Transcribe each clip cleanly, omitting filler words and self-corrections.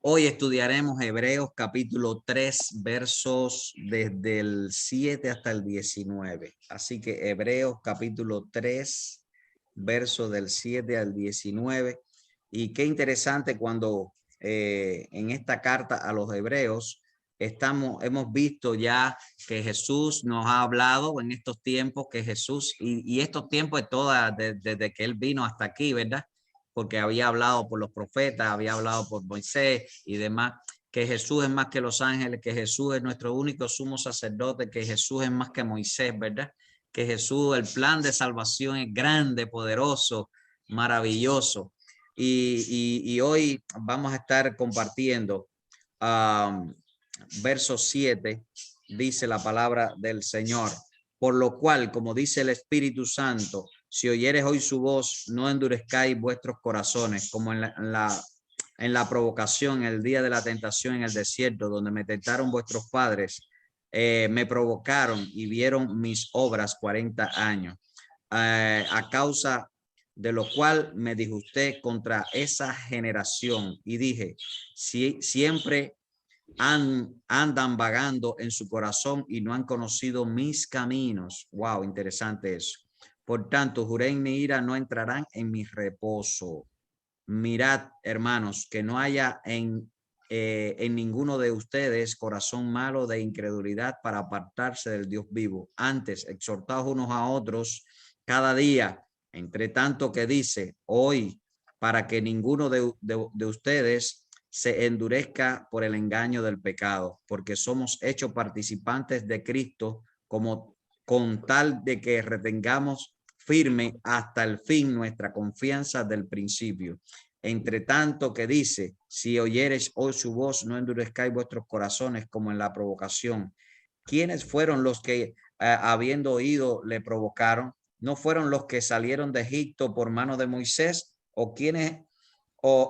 Hoy estudiaremos Hebreos capítulo 3, versos desde el 7 hasta el 19. Así que Hebreos capítulo 3, versos del 7 al 19. Y qué interesante cuando en esta carta a los hebreos hemos visto ya que Jesús nos ha hablado en estos tiempos, que Jesús y estos tiempos desde que él vino hasta aquí, ¿verdad? Porque había hablado por los profetas, había hablado por Moisés y demás, que Jesús es más que los ángeles, que Jesús es nuestro único sumo sacerdote, que Jesús es más que Moisés, ¿verdad? Que Jesús, el plan de salvación es grande, poderoso, maravilloso. Y hoy vamos a estar compartiendo verso 7, dice la palabra del Señor. Por lo cual, como dice el Espíritu Santo, si oyeres hoy su voz, no endurezcáis vuestros corazones, como en la provocación, el día de la tentación en el desierto, donde me tentaron vuestros padres, me provocaron y vieron mis obras 40 años. A causa de lo cual me disgusté contra esa generación y dije, si siempre andan vagando en su corazón y no han conocido mis caminos. Wow, interesante eso. Por tanto, juré en mi ira, no entrarán en mi reposo. Mirad, hermanos, que no haya en ninguno de ustedes corazón malo de incredulidad para apartarse del Dios vivo. Antes, exhortaos unos a otros cada día, entre tanto que dice hoy, para que ninguno de ustedes se endurezca por el engaño del pecado, porque somos hechos participantes de Cristo, como con tal de que retengamos firme hasta el fin nuestra confianza del principio. Entre tanto que dice, si oyeres hoy su voz, no endurezcáis vuestros corazones como en la provocación. ¿Quiénes fueron los que habiendo oído le provocaron? ¿No fueron los que salieron de Egipto por mano de Moisés? ¿O quiénes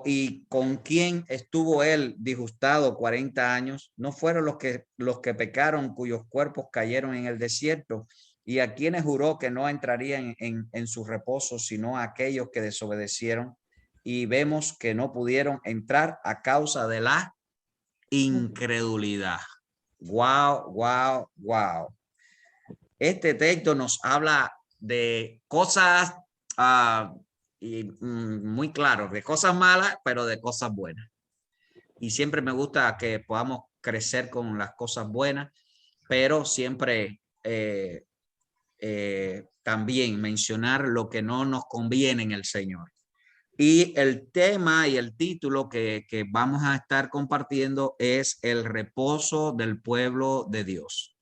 y con quién estuvo él disgustado 40 años? ¿No fueron los que pecaron, cuyos cuerpos cayeron en el desierto? ¿Y a quienes juró que no entrarían en su reposo, sino a aquellos que desobedecieron? Y vemos que no pudieron entrar a causa de la incredulidad. Wow, wow, wow. Este texto nos habla de cosas muy claro, de cosas malas, pero de cosas buenas. Y siempre me gusta que podamos crecer con las cosas buenas, pero siempre también mencionar lo que no nos conviene en el Señor. Y el tema y el título que vamos a estar compartiendo es el reposo del pueblo de Dios.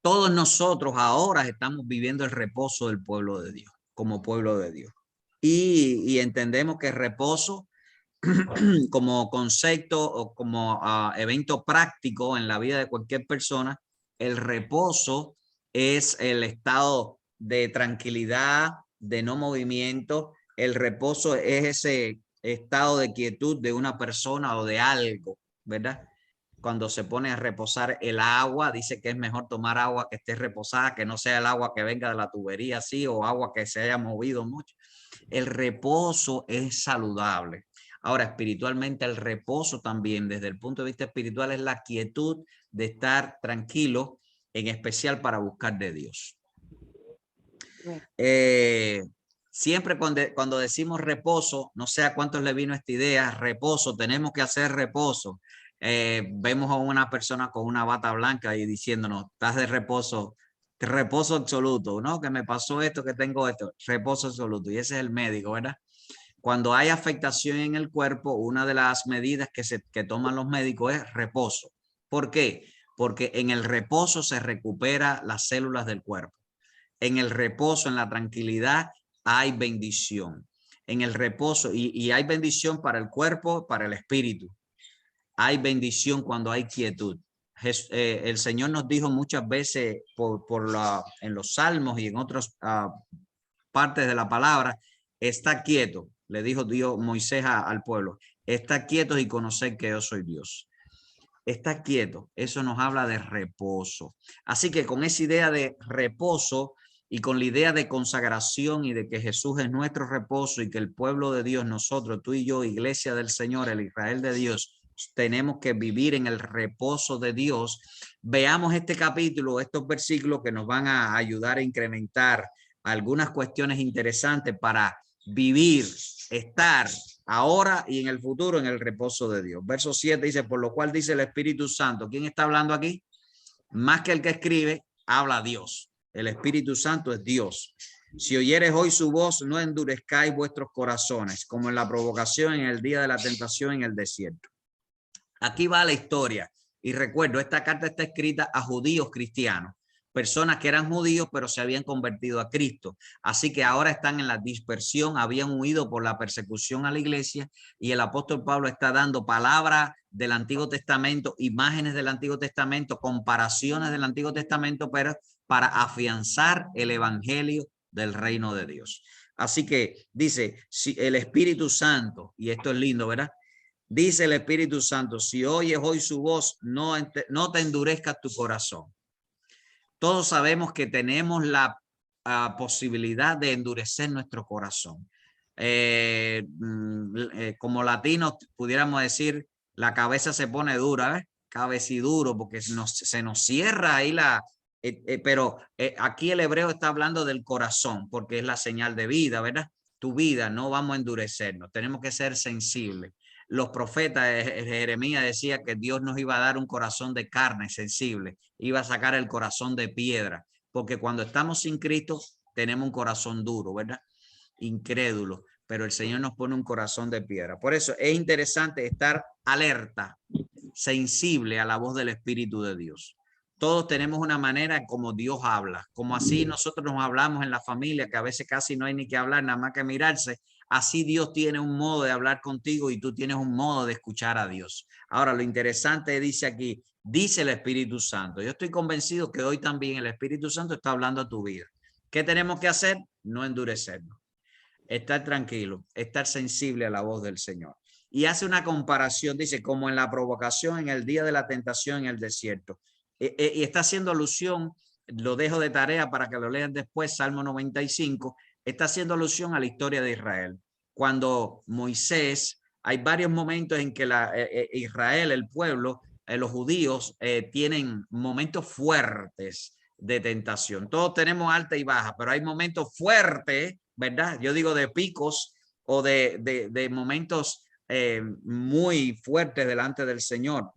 Todos nosotros ahora estamos viviendo el reposo del pueblo de Dios, como pueblo de Dios. Y entendemos que el reposo como concepto o como evento práctico en la vida de cualquier persona, el reposo es el estado de tranquilidad, de no movimiento. El reposo es ese estado de quietud de una persona o de algo, ¿verdad? Cuando se pone a reposar el agua, dice que es mejor tomar agua que esté reposada, que no sea el agua que venga de la tubería así o agua que se haya movido mucho. El reposo es saludable. Ahora, espiritualmente, el reposo también, desde el punto de vista espiritual, es la quietud de estar tranquilo, en especial para buscar de Dios. Siempre cuando decimos reposo, no sé a cuántos le vino esta idea, reposo, tenemos que hacer reposo. Vemos a una persona con una bata blanca y diciéndonos, estás de reposo absoluto, ¿no? Que me pasó esto, que tengo esto, reposo absoluto. Y ese es el médico, ¿verdad? Cuando hay afectación en el cuerpo, una de las medidas que toman los médicos es reposo. ¿Por qué? Porque en el reposo se recupera las células del cuerpo. En el reposo, en la tranquilidad, hay bendición. En el reposo, y hay bendición para el cuerpo, para el espíritu. Hay bendición cuando hay quietud. El Señor nos dijo muchas veces en los salmos y en otras partes de la palabra, está quieto, le dijo Dios Moisés al pueblo, está quieto y conocer que yo soy Dios. Está quieto, eso nos habla de reposo. Así que con esa idea de reposo, y con la idea de consagración y de que Jesús es nuestro reposo y que el pueblo de Dios, nosotros, tú y yo, iglesia del Señor, el Israel de Dios, tenemos que vivir en el reposo de Dios. Veamos este capítulo, estos versículos que nos van a ayudar a incrementar algunas cuestiones interesantes para vivir, estar ahora y en el futuro en el reposo de Dios. Verso 7 dice, por lo cual dice el Espíritu Santo. ¿Quién está hablando aquí? Más que el que escribe, habla Dios. El Espíritu Santo es Dios. Si oyeres hoy su voz, no endurezcáis vuestros corazones, como en la provocación en el día de la tentación en el desierto. Aquí va la historia. Y recuerdo, esta carta está escrita a judíos cristianos, personas que eran judíos pero se habían convertido a Cristo. Así que ahora están en la dispersión, habían huido por la persecución a la iglesia, y el apóstol Pablo está dando palabras del Antiguo Testamento, imágenes del Antiguo Testamento, comparaciones del Antiguo Testamento, pero para afianzar el evangelio del reino de Dios. Así que dice, si el Espíritu Santo, y esto es lindo, ¿verdad? Dice el Espíritu Santo, si oyes hoy su voz, no te endurezcas tu corazón. Todos sabemos que tenemos la posibilidad de endurecer nuestro corazón. Como latinos pudiéramos decir, la cabeza se pone dura, ¿ves? Cabeciduro, porque se nos cierra ahí pero aquí el hebreo está hablando del corazón, porque es la señal de vida, ¿verdad? Tu vida, no vamos a endurecernos, tenemos que ser sensibles. Los profetas, Jeremías decía que Dios nos iba a dar un corazón de carne sensible, iba a sacar el corazón de piedra, porque cuando estamos sin Cristo tenemos un corazón duro, ¿verdad? Incrédulo, pero el Señor nos pone un corazón de piedra. Por eso es interesante estar alerta, sensible a la voz del Espíritu de Dios. Todos tenemos una manera como Dios habla, como así nosotros nos hablamos en la familia, que a veces casi no hay ni que hablar, nada más que mirarse. Así Dios tiene un modo de hablar contigo y tú tienes un modo de escuchar a Dios. Ahora, lo interesante dice aquí, dice el Espíritu Santo. Yo estoy convencido que hoy también el Espíritu Santo está hablando a tu vida. ¿Qué tenemos que hacer? No endurecernos, estar tranquilo, estar sensible a la voz del Señor. Y hace una comparación, dice, como en la provocación en el día de la tentación en el desierto. Y está haciendo alusión, lo dejo de tarea para que lo lean después, Salmo 95, está haciendo alusión a la historia de Israel. Cuando Moisés, hay varios momentos en que Israel, el pueblo, los judíos tienen momentos fuertes de tentación. Todos tenemos alta y baja, pero hay momentos fuertes, ¿verdad? Yo digo de picos o de momentos muy fuertes delante del Señor.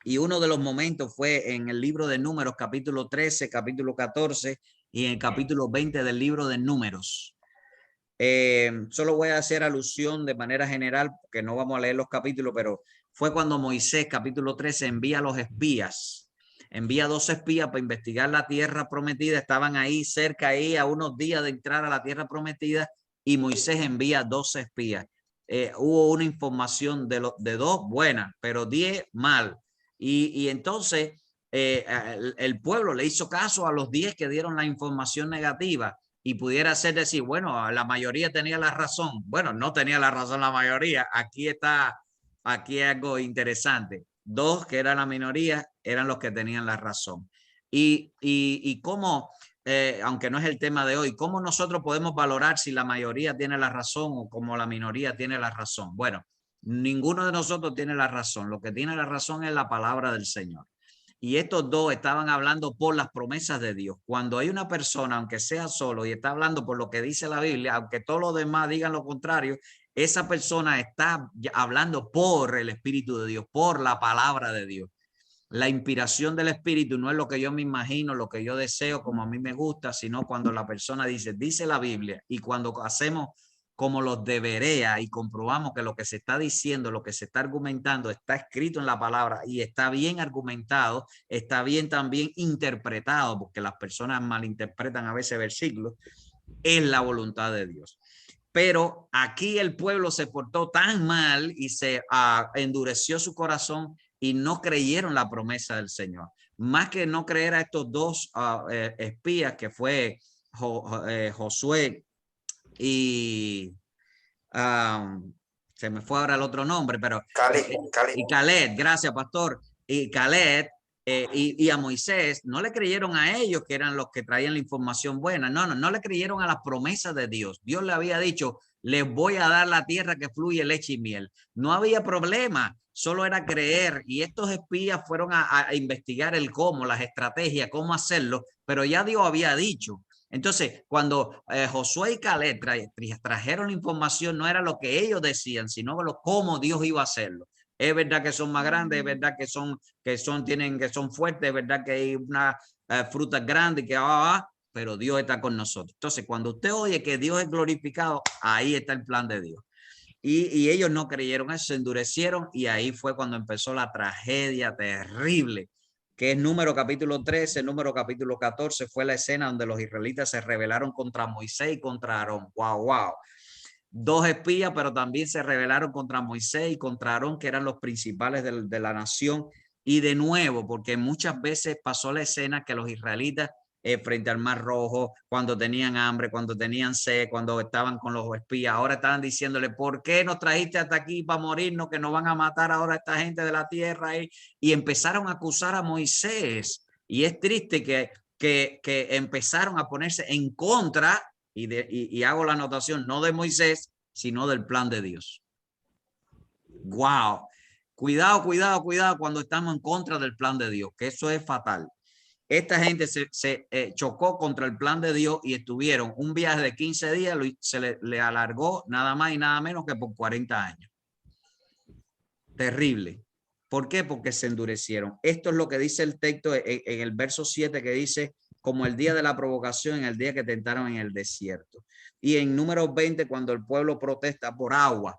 Y uno de los momentos fue en el libro de Números, capítulo 13, capítulo 14 y en el capítulo 20 del libro de Números. Solo voy a hacer alusión de manera general, porque no vamos a leer los capítulos, pero fue cuando Moisés, capítulo 13, envía a los espías. Envía 2 espías para investigar la tierra prometida. Estaban ahí cerca, ahí a unos días de entrar a la tierra prometida, y Moisés envía 2 espías. Hubo una información de 2 buenas, pero 10 mal. Y entonces el pueblo le hizo caso a los 10 que dieron la información negativa, y pudiera ser decir, bueno, la mayoría tenía la razón. Bueno, no tenía la razón la mayoría. Aquí hay algo interesante. 2 que eran la minoría eran los que tenían la razón. Y cómo, aunque no es el tema de hoy, cómo nosotros podemos valorar si la mayoría tiene la razón o como la minoría tiene la razón. Bueno, ninguno de nosotros tiene la razón. Lo que tiene la razón es la palabra del Señor. Y estos 2 estaban hablando por las promesas de Dios. Cuando hay una persona, aunque sea solo, y está hablando por lo que dice la Biblia, aunque todos los demás digan lo contrario, esa persona está hablando por el Espíritu de Dios, por la palabra de Dios. La inspiración del Espíritu no es lo que yo me imagino, lo que yo deseo, como a mí me gusta, sino cuando la persona dice la Biblia, y cuando hacemos como los de Berea y comprobamos que lo que se está diciendo, lo que se está argumentando está escrito en la palabra y está bien argumentado, está bien también interpretado, porque las personas malinterpretan a veces versículos, es la voluntad de Dios. Pero aquí el pueblo se portó tan mal y se endureció su corazón y no creyeron la promesa del Señor. Más que no creer a estos 2 espías, que fue Josué y se me fue ahora el otro nombre, pero Caleb. y Caleb, gracias pastor, y Caleb, y a Moisés, no le creyeron a ellos que eran los que traían la información buena. No le creyeron a las promesas de Dios. Dios le había dicho, les voy a dar la tierra que fluye leche y miel. No había problema, solo era creer. Y estos espías fueron a investigar el cómo, las estrategias, cómo hacerlo, pero ya Dios había dicho. Entonces, cuando Josué y Caleb trajeron la información, no era lo que ellos decían, sino cómo Dios iba a hacerlo. Es verdad que son más grandes, es verdad que son fuertes, es verdad que hay una fruta grande pero Dios está con nosotros. Entonces, cuando usted oye que Dios es glorificado, ahí está el plan de Dios. Y ellos no creyeron eso, se endurecieron y ahí fue cuando empezó la tragedia terrible, que es Número capítulo 13, Número capítulo 14, fue la escena donde los israelitas se rebelaron contra Moisés y contra Aarón. Wow. Dos espías, pero también se rebelaron contra Moisés y contra Aarón, que eran los principales de la nación. Y de nuevo, porque muchas veces pasó la escena que los israelitas frente al Mar Rojo, cuando tenían hambre, cuando tenían sed, cuando estaban con los espías, ahora estaban diciéndole, ¿por qué nos trajiste hasta aquí para morirnos, que nos van a matar ahora esta gente de la tierra? Y empezaron a acusar a Moisés. Y es triste que empezaron a ponerse en contra y hago la anotación, no de Moisés, sino del plan de Dios. Wow. Cuidado cuando estamos en contra del plan de Dios, que eso es fatal. Esta gente se chocó contra el plan de Dios y estuvieron un viaje de 15 días, se le alargó nada más y nada menos que por 40 años. Terrible. ¿Por qué? Porque se endurecieron. Esto es lo que dice el texto en el verso 7, que dice, como el día de la provocación, en el día que tentaron en el desierto. Y en Números 20, cuando el pueblo protesta por agua,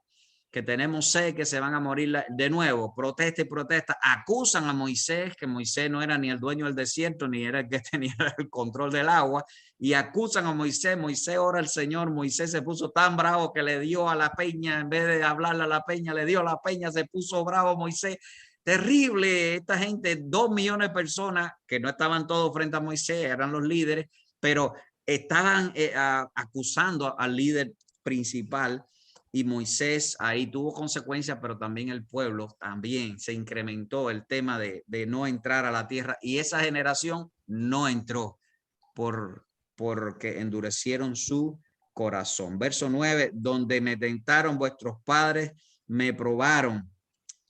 que tenemos sed, que se van a morir de nuevo, protesta y protesta, acusan a Moisés, que Moisés no era ni el dueño del desierto, ni era el que tenía el control del agua, y acusan a Moisés. Moisés ora al Señor, Moisés se puso tan bravo que le dio a la peña, en vez de hablarle a la peña, le dio a la peña, se puso bravo Moisés. Terrible, esta gente, 2 millones de personas que no estaban todos frente a Moisés, eran los líderes, pero estaban acusando al líder principal. Y Moisés ahí tuvo consecuencias, pero también el pueblo también se incrementó el tema de no entrar a la tierra, y esa generación no entró porque endurecieron su corazón. Verso 9, donde me tentaron vuestros padres, me probaron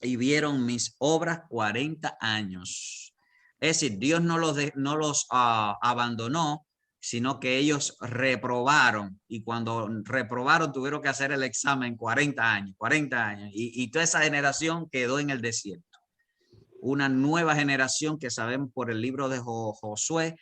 y vieron mis obras 40 años. Es decir, Dios no los abandonó, sino que ellos reprobaron, y cuando reprobaron tuvieron que hacer el examen 40 años, y toda esa generación quedó en el desierto. Una nueva generación que sabemos por el libro de Josué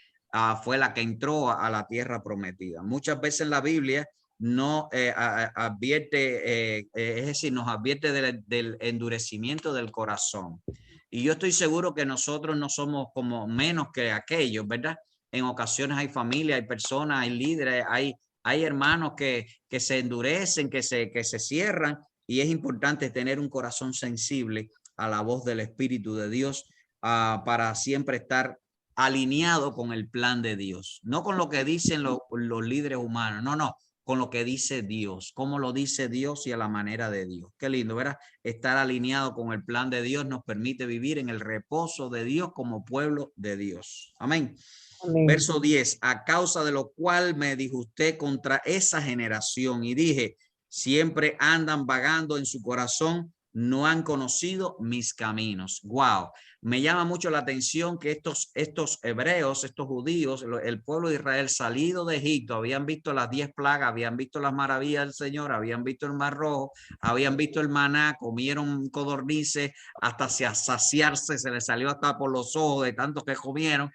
fue la que entró a la tierra prometida. Muchas veces en la Biblia no advierte, es decir, nos advierte del endurecimiento del corazón. Y yo estoy seguro que nosotros no somos como menos que aquellos, ¿verdad? En ocasiones hay familia, hay personas, hay líderes, hay hermanos que se endurecen, que se cierran, y es importante tener un corazón sensible a la voz del Espíritu de Dios para siempre estar alineado con el plan de Dios, no con lo que dicen los líderes humanos, no, con lo que dice Dios, como lo dice Dios y a la manera de Dios. Qué lindo, ¿verdad? Estar alineado con el plan de Dios nos permite vivir en el reposo de Dios como pueblo de Dios. Amén. Amén. Verso 10, a causa de lo cual me disgusté contra esa generación y dije, siempre andan vagando en su corazón, no han conocido mis caminos. Wow. Me llama mucho la atención que estos hebreos, estos judíos, el pueblo de Israel salido de Egipto, habían visto las 10 plagas, habían visto las maravillas del Señor, habían visto el Mar Rojo, habían visto el maná, comieron codornices hasta saciarse, se les salió hasta por los ojos de tanto que comieron.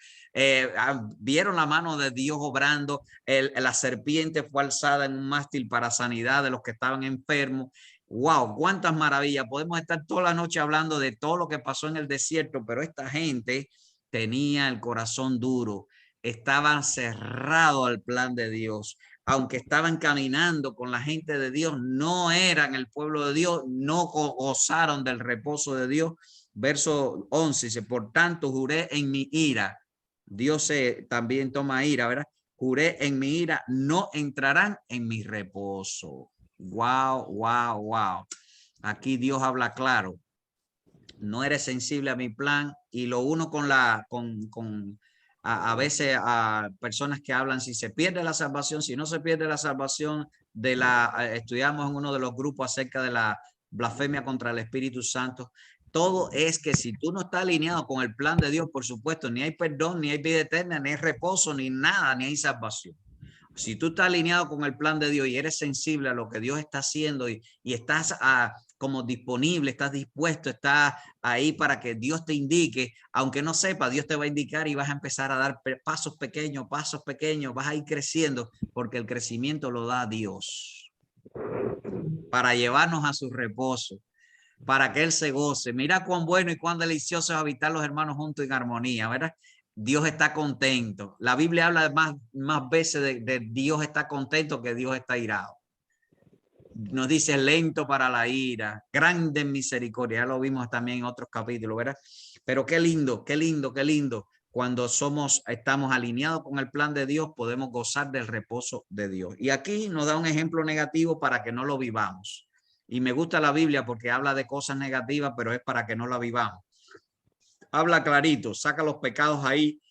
Vieron la mano de Dios obrando, la serpiente fue alzada en un mástil para sanidad de los que estaban enfermos. Wow, cuántas maravillas. Podemos estar toda la noche hablando de todo lo que pasó en el desierto, pero esta gente tenía el corazón duro, estaban cerrados al plan de Dios. Aunque estaban caminando con la gente de Dios, no eran el pueblo de Dios, no gozaron del reposo de Dios. Verso 11 dice, por tanto juré en mi ira. Dios también toma ira, ¿verdad? Juré en mi ira, no entrarán en mi reposo. Wow. Aquí Dios habla claro. no eres sensible a mi plan, y lo uno con a veces a personas que hablan si se pierde la salvación, si no se pierde la salvación estudiamos en uno de los grupos acerca de la blasfemia contra el Espíritu Santo. Todo es que si tú no estás alineado con el plan de Dios, por supuesto, ni hay perdón, ni hay vida eterna, ni hay reposo, ni nada, ni hay salvación. Si tú estás alineado con el plan de Dios y eres sensible a lo que Dios está haciendo y estás como disponible, estás dispuesto, estás ahí para que Dios te indique, aunque no sepa, Dios te va a indicar y vas a empezar a dar pasos pequeños, vas a ir creciendo porque el crecimiento lo da Dios para llevarnos a su reposo, para que Él se goce. Mira cuán bueno y cuán delicioso es habitar los hermanos juntos en armonía, ¿verdad? Dios está contento. La Biblia habla más veces de Dios está contento que Dios está irado. Nos dice lento para la ira, grande en misericordia. Ya lo vimos también en otros capítulos, ¿verdad? Pero qué lindo, qué lindo, qué lindo. Cuando estamos alineados con el plan de Dios, podemos gozar del reposo de Dios. Y aquí nos da un ejemplo negativo para que no lo vivamos. Y me gusta la Biblia porque habla de cosas negativas, pero es para que no la vivamos. Habla clarito, saca los pecados ahí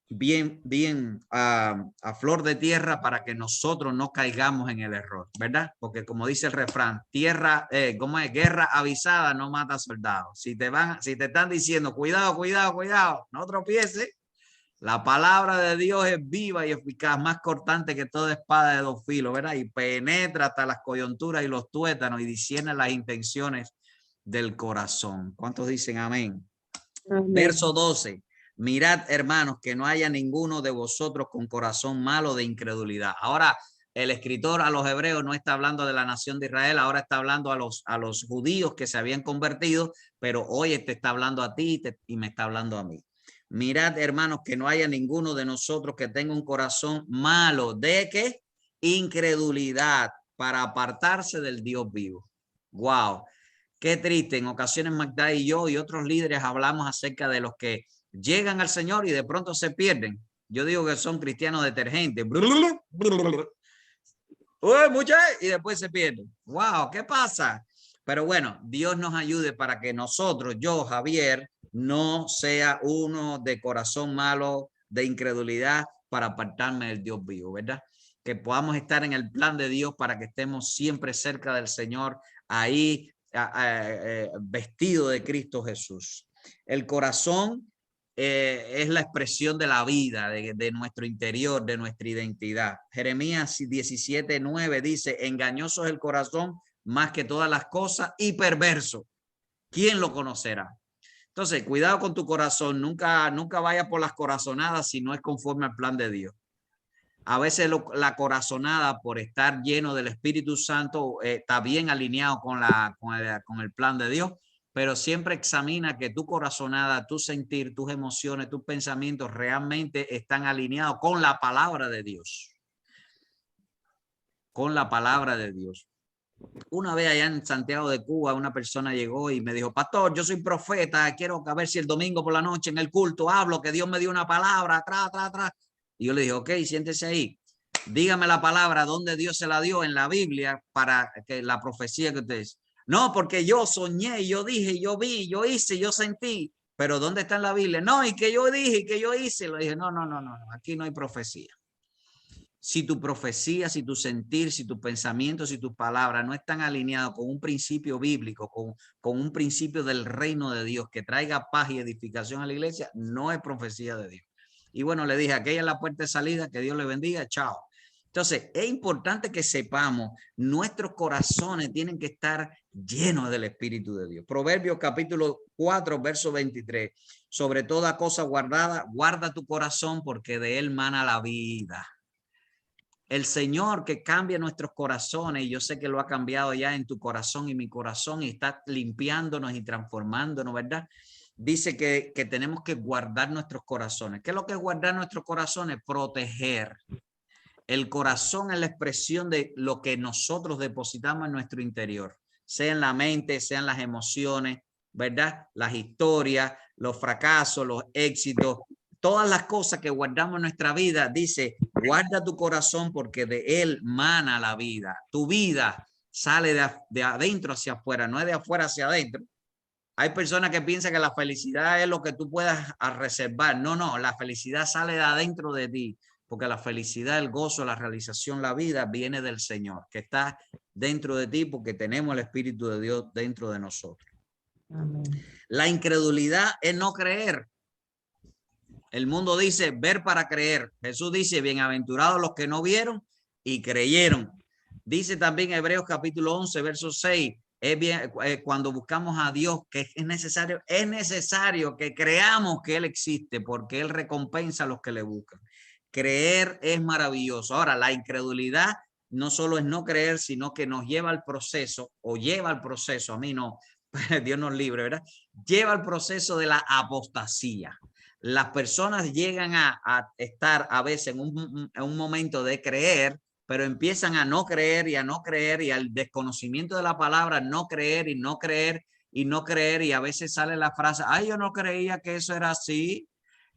bien a flor de tierra para que nosotros no caigamos en el error, ¿verdad? Porque como dice el refrán, ¿cómo es? Guerra avisada no mata soldados. Si te están diciendo, cuidado, cuidado, cuidado, no tropieces. La palabra de Dios es viva y eficaz, más cortante que toda espada de dos filos, ¿verdad? Y penetra hasta las coyunturas y los tuétanos y discierne las intenciones del corazón. ¿Cuántos dicen amén? Amén. Verso 12. Mirad, hermanos, que no haya ninguno de vosotros con corazón malo de incredulidad. Ahora, el escritor a los hebreos no está hablando de la nación de Israel, ahora está hablando a los judíos que se habían convertido, pero hoy te está hablando a ti y me está hablando a mí. Mirad, hermanos, que no haya ninguno de nosotros que tenga un corazón malo. ¿De qué? Incredulidad, para apartarse del Dios vivo. Wow, qué triste. En ocasiones Magda y yo y otros líderes hablamos acerca de los que llegan al Señor y de pronto se pierden. Yo digo que son cristianos detergentes. Y después se pierden. Wow, ¿qué pasa? Pero bueno, Dios nos ayude para que nosotros, yo, Javier, no sea uno de corazón malo, de incredulidad, para apartarme del Dios vivo, ¿verdad? Que podamos estar en el plan de Dios para que estemos siempre cerca del Señor, ahí vestido de Cristo Jesús. El corazón es la expresión de la vida, de nuestro interior, de nuestra identidad. Jeremías 17:9 dice, engañoso es el corazón más que todas las cosas y perverso. ¿Quién lo conocerá? Entonces, cuidado con tu corazón. Nunca vaya por las corazonadas si no es conforme al plan de Dios. A veces la corazonada, por estar lleno del Espíritu Santo, está bien alineado con el plan de Dios, pero siempre examina que tu corazonada, tu sentir, tus emociones, tus pensamientos realmente están alineados con la palabra de Dios. Con la palabra de Dios. Una vez allá en Santiago de Cuba, una persona llegó y me dijo, pastor, yo soy profeta, quiero ver si el domingo por la noche en el culto hablo, que Dios me dio una palabra, atrás. Y yo le dije, ok, siéntese ahí. Dígame la palabra, ¿dónde Dios se la dio en la Biblia para que la profecía que usted dice? No, porque yo soñé, yo dije, yo vi, yo hice, yo sentí. Pero ¿dónde está en la Biblia? No, y que yo dije, que yo hice. Le dije, no, aquí no hay profecía. Si tu profecía, si tu sentir, si tu pensamiento, si tus palabras no están alineados con un principio bíblico, con un principio del reino de Dios que traiga paz y edificación a la iglesia, no es profecía de Dios. Y bueno, le dije, aquella es la puerta de salida, que Dios le bendiga, chao. Entonces, es importante que sepamos, nuestros corazones tienen que estar llenos del Espíritu de Dios. Proverbios capítulo 4, verso 23. Sobre toda cosa guardada, guarda tu corazón porque de él mana la vida. El Señor que cambia nuestros corazones, y yo sé que lo ha cambiado ya en tu corazón y mi corazón, y está limpiándonos y transformándonos, ¿verdad? Dice que tenemos que guardar nuestros corazones. ¿Qué es lo que es guardar nuestros corazones? Proteger. El corazón es la expresión de lo que nosotros depositamos en nuestro interior, sea en la mente, sean las emociones, ¿verdad? Las historias, los fracasos, los éxitos, todas las cosas que guardamos en nuestra vida. Dice, guarda tu corazón porque de él mana la vida. Tu vida sale de adentro hacia afuera, no es de afuera hacia adentro. Hay personas que piensan que la felicidad es lo que tú puedas reservar. No, no, la felicidad sale de adentro de ti, porque la felicidad, el gozo, la realización, la vida viene del Señor, que está dentro de ti porque tenemos el Espíritu de Dios dentro de nosotros. Amén. La incredulidad es no creer. El mundo dice ver para creer. Jesús dice, bienaventurados los que no vieron y creyeron. Dice también Hebreos capítulo 11, verso 6, es bien, cuando buscamos a Dios, que es necesario que creamos que Él existe, porque Él recompensa a los que le buscan. Creer es maravilloso. Ahora, la incredulidad no solo es no creer, sino que nos lleva al proceso, o lleva al proceso, a mí no, Dios nos libre, ¿verdad? Lleva al proceso de la apostasía. Las personas llegan a estar a veces en un momento de creer, pero empiezan a no creer y a no creer, y al desconocimiento de la palabra, no creer y no creer y no creer, y a veces sale la frase, ay, yo no creía que eso era así,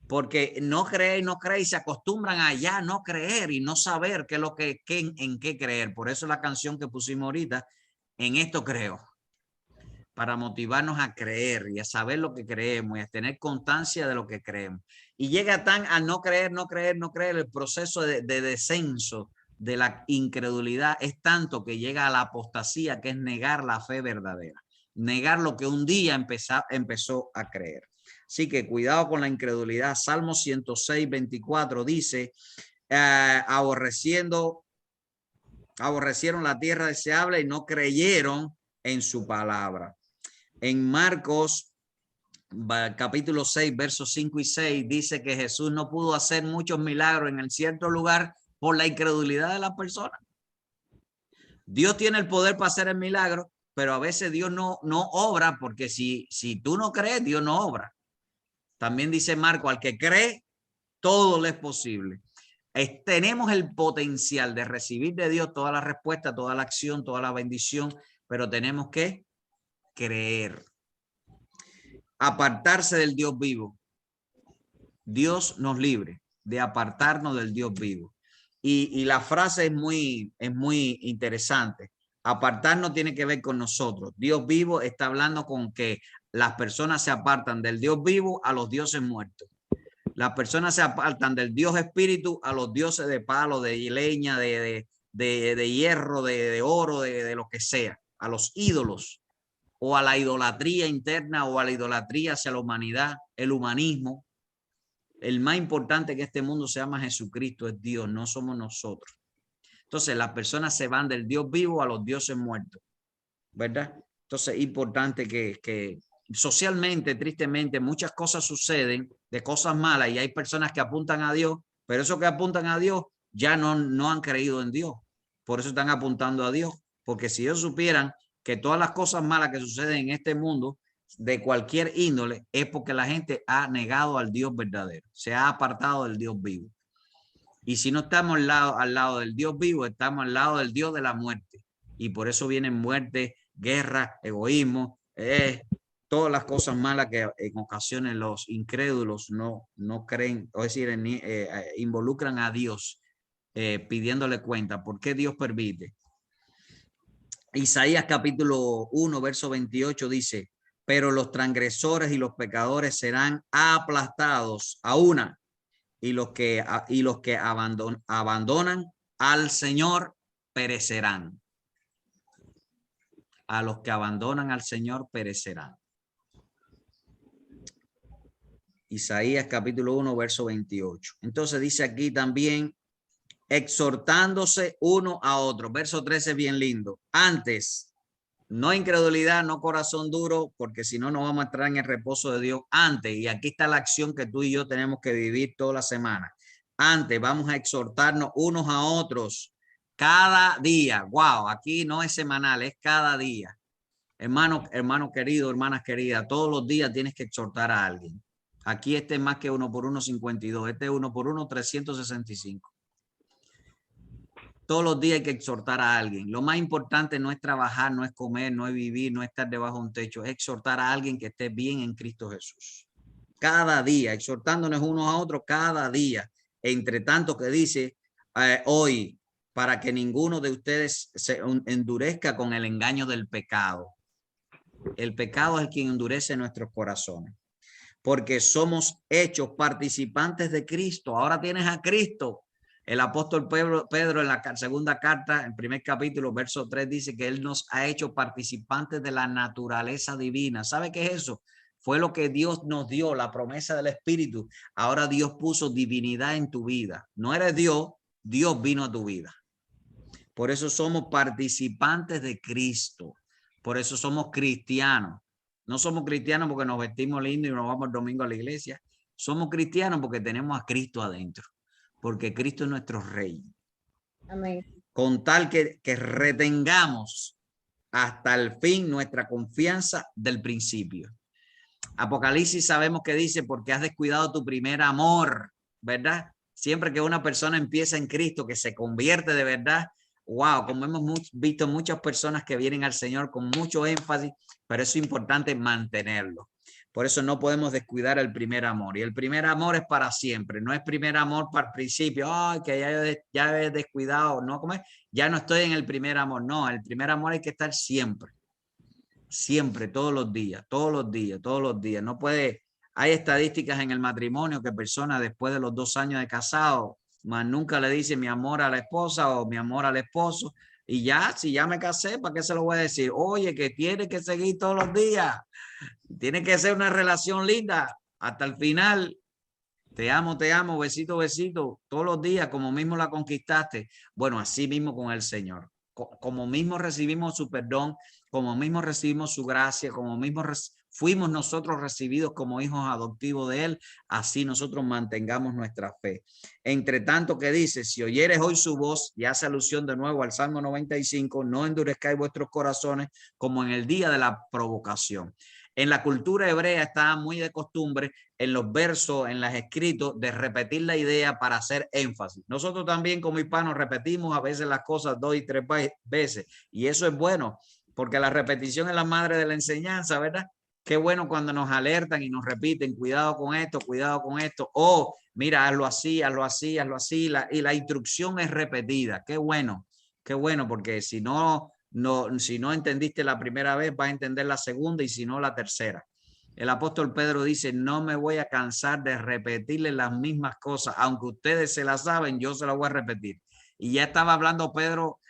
porque no cree y no cree y se acostumbran a ya no creer y no saber qué es lo que, en qué creer. Por eso la canción que pusimos ahorita, en esto creo, para motivarnos a creer y a saber lo que creemos y a tener constancia de lo que creemos. Y llega tan a no creer, no creer, no creer, el proceso de descenso de la incredulidad es tanto que llega a la apostasía, que es negar la fe verdadera, negar lo que un día empezó a creer. Así que cuidado con la incredulidad. Salmo 106, 24 dice, aborrecieron la tierra deseable y no creyeron en su palabra. En Marcos capítulo 6, versos 5 y 6 dice que Jesús no pudo hacer muchos milagros en el cierto lugar por la incredulidad de las personas. Dios tiene el poder para hacer el milagro, pero a veces Dios no obra, porque si tú no crees, Dios no obra. También dice Marco, al que cree, todo le es posible. Tenemos el potencial de recibir de Dios toda la respuesta, toda la acción, toda la bendición, pero tenemos que creer. Apartarse del Dios vivo. Dios nos libre de apartarnos del Dios vivo. Y la frase es muy interesante. Apartarnos tiene que ver con nosotros. Dios vivo está hablando con que las personas se apartan del Dios vivo a los dioses muertos. Las personas se apartan del Dios espíritu a los dioses de palo, de leña, de hierro, de oro, de lo que sea, a los ídolos, o a la idolatría interna, o a la idolatría hacia la humanidad, el humanismo. El más importante que este mundo se llama Jesucristo, es Dios, no somos nosotros. Entonces las personas se van del Dios vivo a los dioses muertos, ¿verdad? Entonces es importante que socialmente, tristemente, muchas cosas suceden de cosas malas y hay personas que apuntan a Dios, pero esos que apuntan a Dios ya no han creído en Dios. Por eso están apuntando a Dios, porque si ellos supieran que todas las cosas malas que suceden en este mundo de cualquier índole es porque la gente ha negado al Dios verdadero, se ha apartado del Dios vivo. Y si no estamos al lado del Dios vivo, estamos al lado del Dios de la muerte. Y por eso vienen muerte, guerra, egoísmo, todas las cosas malas que en ocasiones los incrédulos no creen, o es decir, involucran a Dios pidiéndole cuenta. ¿Por qué Dios permite? Isaías capítulo 1, verso 28 dice, pero los transgresores y los pecadores serán aplastados a una, y los que abandonan al Señor perecerán. A los que abandonan al Señor perecerán. Isaías capítulo 1, verso 28. Entonces dice aquí también, exhortándose uno a otro. Verso 13, bien lindo. Antes, no incredulidad, no corazón duro, porque si no, no vamos a entrar en el reposo de Dios. Antes, y aquí está la acción que tú y yo tenemos que vivir toda la semana. Antes, vamos a exhortarnos unos a otros cada día. Wow, aquí no es semanal, es cada día. Hermano querido, hermanas queridas, todos los días tienes que exhortar a alguien. Aquí este es más que 1 por 1, 52. Este es 1 por 1, 365. Todos los días hay que exhortar a alguien. Lo más importante no es trabajar, no es comer, no es vivir, no es estar debajo de un techo. Es exhortar a alguien que esté bien en Cristo Jesús. Cada día, exhortándonos unos a otros cada día. Entre tanto que dice hoy, para que ninguno de ustedes se endurezca con el engaño del pecado. El pecado es el que endurece nuestros corazones. Porque somos hechos participantes de Cristo. Ahora tienes a Cristo. El apóstol Pedro en la segunda carta, en primer capítulo, verso 3, dice que él nos ha hecho participantes de la naturaleza divina. ¿Sabe qué es eso? Fue lo que Dios nos dio, la promesa del Espíritu. Ahora Dios puso divinidad en tu vida. No eres Dios, Dios vino a tu vida. Por eso somos participantes de Cristo. Por eso somos cristianos. No somos cristianos porque nos vestimos lindo y nos vamos el domingo a la iglesia. Somos cristianos porque tenemos a Cristo adentro. Porque Cristo es nuestro Rey. Amén. Con tal que retengamos hasta el fin nuestra confianza del principio. Apocalipsis sabemos que dice, porque has descuidado tu primer amor, ¿verdad? Siempre que una persona empieza en Cristo, que se convierte de verdad, wow, como hemos visto muchas personas que vienen al Señor con mucho énfasis, pero es importante mantenerlo. Por eso no podemos descuidar el primer amor. Y el primer amor es para siempre. No es primer amor para el principio. Ay, que ya he descuidado. No, ¿cómo es? Ya no estoy en el primer amor. No, el primer amor hay que estar siempre. Siempre, todos los días, todos los días, todos los días. No puede. Hay estadísticas en el matrimonio que personas después de los 2 años de casado, más nunca le dice mi amor a la esposa o mi amor al esposo. Y ya, si ya me casé, ¿para qué se lo voy a decir? Oye, que tiene que seguir todos los días. Tiene que ser una relación linda hasta el final. Te amo, besito, besito, todos los días, como mismo la conquistaste. Bueno, así mismo con el Señor. Como mismo recibimos su perdón, como mismo recibimos su gracia, como mismo fuimos nosotros recibidos como hijos adoptivos de Él, así nosotros mantengamos nuestra fe. Entre tanto que dice, si oyeres hoy su voz, y hace alusión de nuevo al Salmo 95, no endurezcáis vuestros corazones como en el día de la provocación. En la cultura hebrea estaba muy de costumbre en los versos, en los escritos, de repetir la idea para hacer énfasis. Nosotros también como hispanos repetimos a veces las cosas 2 y 3 veces y eso es bueno porque la repetición es la madre de la enseñanza, ¿verdad? Qué bueno cuando nos alertan y nos repiten, cuidado con esto, o mira, hazlo así, hazlo así, hazlo así, y la instrucción es repetida. Qué bueno, porque si no entendiste la primera vez, vas a entender la segunda y si no la tercera. El apóstol Pedro dice, no me voy a cansar de repetirles las mismas cosas, aunque ustedes se las saben, yo se las voy a repetir. Y ya estaba hablando Pedro,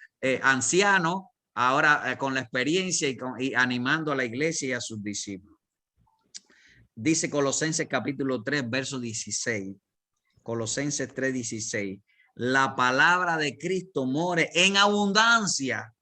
anciano, ahora con la experiencia y animando a la iglesia y a sus discípulos. Dice Colosenses capítulo 3, verso 16. Colosenses 3, 16. La palabra de Cristo more en abundancia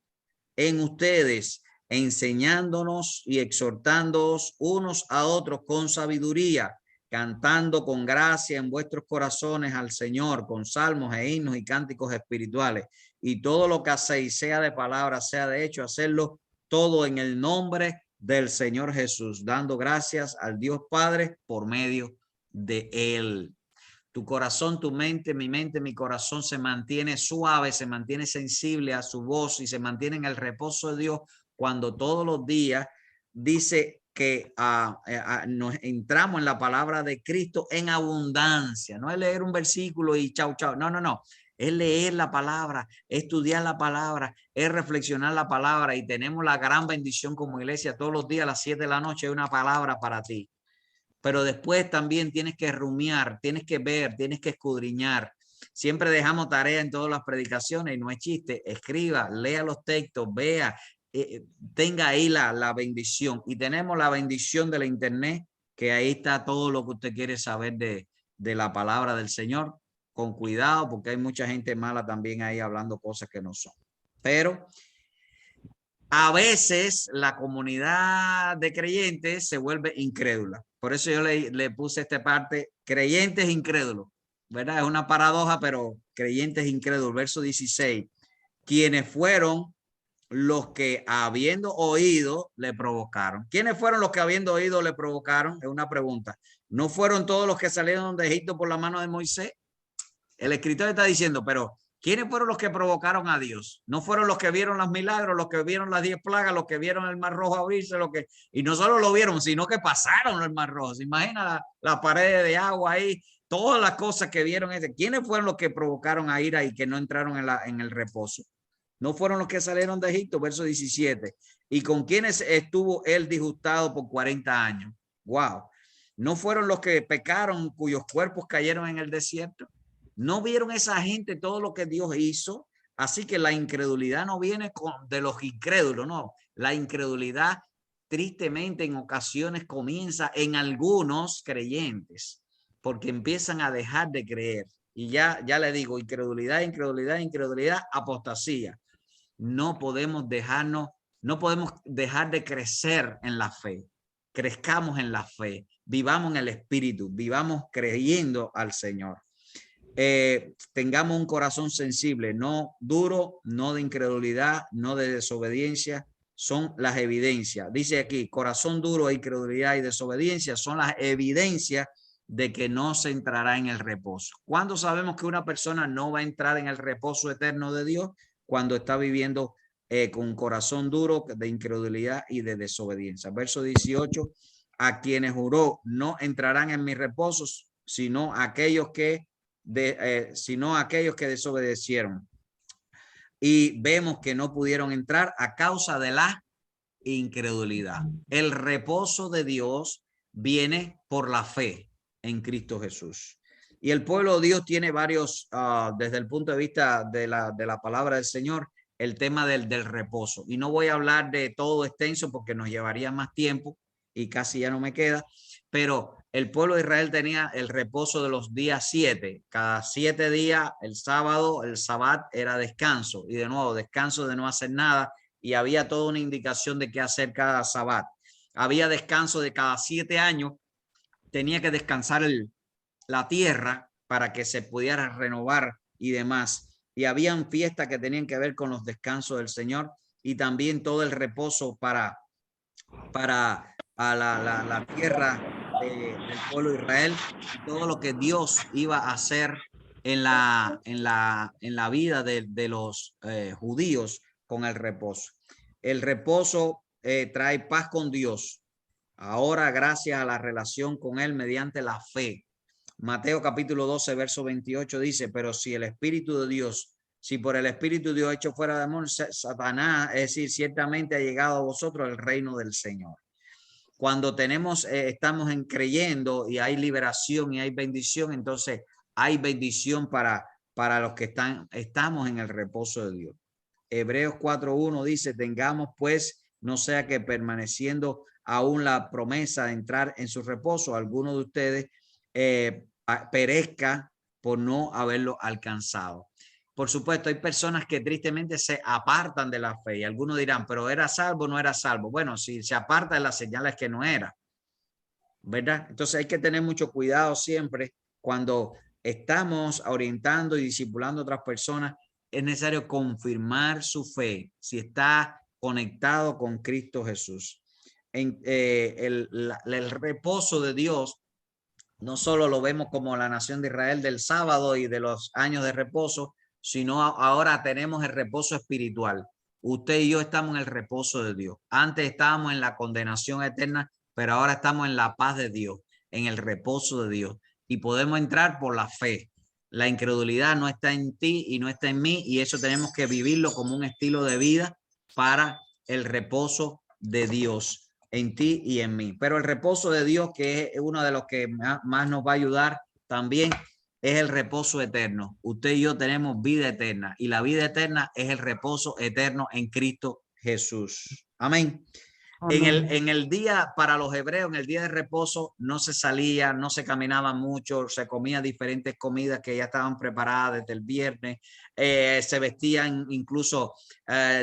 en ustedes, enseñándonos y exhortándoos unos a otros con sabiduría, cantando con gracia en vuestros corazones al Señor, con salmos e himnos y cánticos espirituales. Y todo lo que hacéis, sea de palabra, sea de hecho, hacerlo todo en el nombre del Señor Jesús, dando gracias al Dios Padre por medio de Él. Tu corazón, tu mente, mi corazón se mantiene suave, se mantiene sensible a su voz y se mantiene en el reposo de Dios cuando todos los días dice que nos entramos en la palabra de Cristo en abundancia. No es leer un versículo y chau, chau. No, no, no. Es leer la palabra, estudiar la palabra, es reflexionar la palabra y tenemos la gran bendición como iglesia todos los días a las 7 de la noche hay una palabra para ti. Pero después también tienes que rumiar, tienes que ver, tienes que escudriñar. Siempre dejamos tarea en todas las predicaciones y no es chiste. Escriba, lea los textos, vea, tenga ahí la bendición. Y tenemos la bendición de la internet, que ahí está todo lo que usted quiere saber de la palabra del Señor. Con cuidado, porque hay mucha gente mala también ahí hablando cosas que no son. Pero a veces la comunidad de creyentes se vuelve incrédula. Por eso yo le puse esta parte, creyentes incrédulos, ¿verdad? Es una paradoja, pero creyentes incrédulos. Verso 16, quienes fueron los que habiendo oído le provocaron. ¿Quiénes fueron los que habiendo oído le provocaron? Es una pregunta. ¿No fueron todos los que salieron de Egipto por la mano de Moisés? El escritor está diciendo, pero ¿quiénes fueron los que provocaron a Dios? No fueron los que vieron los milagros, los que vieron las 10 plagas, los que vieron el Mar Rojo abrirse, y no solo lo vieron, sino que pasaron el Mar Rojo. ¿Se imagina la pared de agua ahí? Todas las cosas que vieron. ¿Quiénes fueron los que provocaron a ira y que no entraron en el reposo? No fueron los que salieron de Egipto, verso 17. ¿Y con quienes estuvo él disgustado por 40 años? Wow. ¿No fueron los que pecaron cuyos cuerpos cayeron en el desierto? ¿No vieron esa gente todo lo que Dios hizo? Así que la incredulidad no viene de los incrédulos, no. La incredulidad tristemente en ocasiones comienza en algunos creyentes porque empiezan a dejar de creer. Y ya le digo, incredulidad, incredulidad, incredulidad, apostasía. No podemos dejar de crecer en la fe. Crezcamos en la fe, vivamos en el Espíritu, vivamos creyendo al Señor. Tengamos un corazón sensible, no duro, no de incredulidad, no de desobediencia, son las evidencias. Dice aquí, corazón duro, incredulidad y desobediencia son las evidencias de que no se entrará en el reposo. ¿Cuándo sabemos que una persona no va a entrar en el reposo eterno de Dios? Cuando está viviendo con un corazón duro de incredulidad y de desobediencia. Verso 18, a quienes juró no entrarán en mis reposos, sino aquellos que desobedecieron. Y vemos que no pudieron entrar a causa de la incredulidad. El reposo de Dios viene por la fe en Cristo Jesús. Y el pueblo de Dios tiene varios, desde el punto de vista de la palabra del Señor, el tema del reposo. Y no voy a hablar de todo extenso porque nos llevaría más tiempo y casi ya no me queda, pero el pueblo de Israel tenía el reposo de los días 7. Cada 7 días, el sábado, el sabbat era descanso. Y de nuevo, descanso de no hacer nada. Y había toda una indicación de qué hacer cada sabbat. Había descanso de cada 7 años. Tenía que descansar la tierra para que se pudiera renovar y demás. Y habían fiestas que tenían que ver con los descansos del Señor y también todo el reposo para a la tierra del pueblo de Israel, todo lo que Dios iba a hacer en la vida de los judíos con el reposo. El reposo trae paz con Dios. Ahora, gracias a la relación con Él mediante la fe. Mateo capítulo 12, verso 28 dice, pero si el Espíritu de Dios, si por el Espíritu de Dios hecho fuera de amor, Satanás, es decir, ciertamente ha llegado a vosotros el reino del Señor. Cuando estamos creyendo y hay liberación y hay bendición, entonces hay bendición para los que estamos en el reposo de Dios. Hebreos 4:1 dice, tengamos pues, no sea que permaneciendo aún la promesa de entrar en su reposo, alguno de ustedes perezca por no haberlo alcanzado. Por supuesto, hay personas que tristemente se apartan de la fe y algunos dirán, pero ¿era salvo o no era salvo? Bueno, si se aparta de las señales que no era, ¿verdad? Entonces hay que tener mucho cuidado siempre cuando estamos orientando y discipulando a otras personas. Es necesario confirmar su fe, si está conectado con Cristo Jesús. El reposo de Dios no solo lo vemos como la nación de Israel del sábado y de los años de reposo, sino ahora tenemos el reposo espiritual. Usted y yo estamos en el reposo de Dios. Antes estábamos en la condenación eterna, pero ahora estamos en la paz de Dios, en el reposo de Dios. Y podemos entrar por la fe. La incredulidad no está en ti y no está en mí, y eso tenemos que vivirlo como un estilo de vida para el reposo de Dios en ti y en mí. Pero el reposo de Dios, que es uno de los que más nos va a ayudar también, es el reposo eterno. Usted y yo tenemos vida eterna y la vida eterna es el reposo eterno en Cristo Jesús. Amén. En el día, para los hebreos, en el día de reposo, no se salía, no se caminaba mucho, se comía diferentes comidas que ya estaban preparadas desde el viernes, se vestían incluso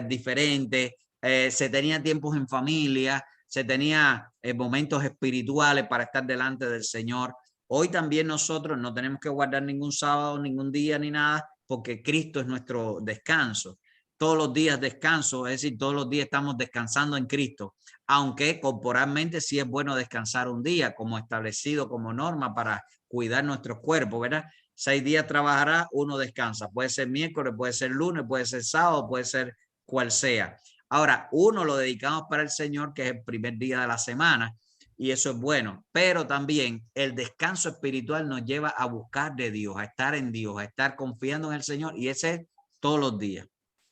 diferentes, se tenían tiempos en familia, se tenía momentos espirituales para estar delante del Señor. Hoy también nosotros no tenemos que guardar ningún sábado, ningún día ni nada, porque Cristo es nuestro descanso. Todos los días descanso, es decir, todos los días estamos descansando en Cristo, aunque corporalmente sí es bueno descansar un día, como establecido como norma para cuidar nuestros cuerpos, ¿verdad? 6 días trabajará, uno descansa. Puede ser miércoles, puede ser lunes, puede ser sábado, puede ser cual sea. Ahora, uno lo dedicamos para el Señor, que es el primer día de la semana, y eso es bueno, pero también el descanso espiritual nos lleva a buscar de Dios, a estar en Dios, a estar confiando en el Señor, y ese es todos los días,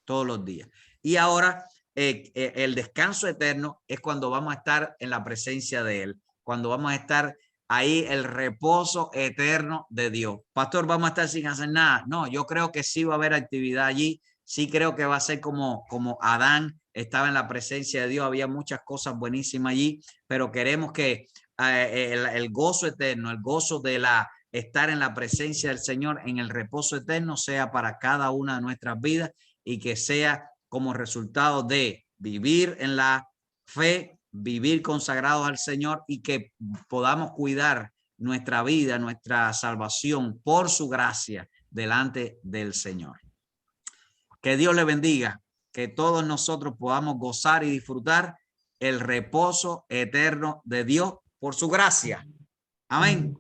todos los días. Y ahora el descanso eterno es cuando vamos a estar en la presencia de Él, cuando vamos a estar ahí, el reposo eterno de Dios. Pastor, ¿vamos a estar sin hacer nada? No, yo creo que sí va a haber actividad allí. Sí creo que va a ser como Adán estaba en la presencia de Dios. Había muchas cosas buenísimas allí, pero queremos que el gozo eterno, el gozo de estar en la presencia del Señor, en el reposo eterno, sea para cada una de nuestras vidas y que sea como resultado de vivir en la fe, vivir consagrados al Señor y que podamos cuidar nuestra vida, nuestra salvación por su gracia delante del Señor. Que Dios le bendiga, que todos nosotros podamos gozar y disfrutar el reposo eterno de Dios por su gracia. Amén.